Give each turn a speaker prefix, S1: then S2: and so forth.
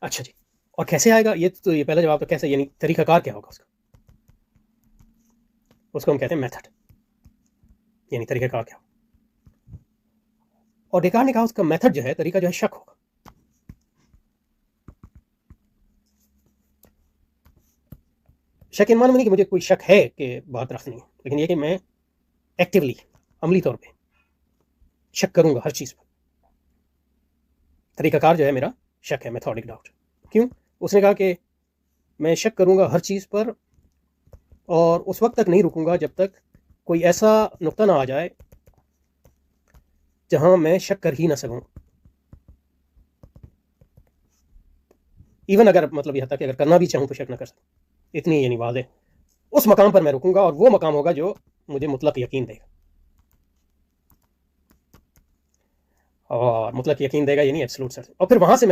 S1: अच्छा जी। और कैसे आएगा? ये पहला जवाब तो कैसे, यानी तरीकाकार क्या होगा उसका? उसको हम कहते हैं मेथड, यानी तरीकाकार क्या होगा। और डेकार्ट ने कहा उसका मेथड जो है, तरीका जो है, शक होगा। शक इन मानो में नहीं कि मुझे कोई शक है कि बात रख नहीं है, लेकिन ये कि मैं एक्टिवली, अमली तौर पे शक करूंगा हर चीज पर। तरीकाकार जो है मेरा शक है, मेथोडिक डाउट। क्यों? उसने कहा कि मैं शक करूंगा हर चीज पर, और उस वक्त तक नहीं रुकूंगा जब तक कोई ऐसा नुक्ता ना आ जाए जहां मैं शक कर ही ना सकूं। इवन अगर, मतलब यह था कि अगर करना भी चाहूं तो शक ना कर सकूं, इतनी यानी वादे उस मकाम पर मैं रुकूंगा, और वो मकाम होगा जो मुझे मुतलक यकीन देगा। और मुतलक यकीन देगा यानी एब्सोल्यूट सर्टेनिटी, और फिर वहां से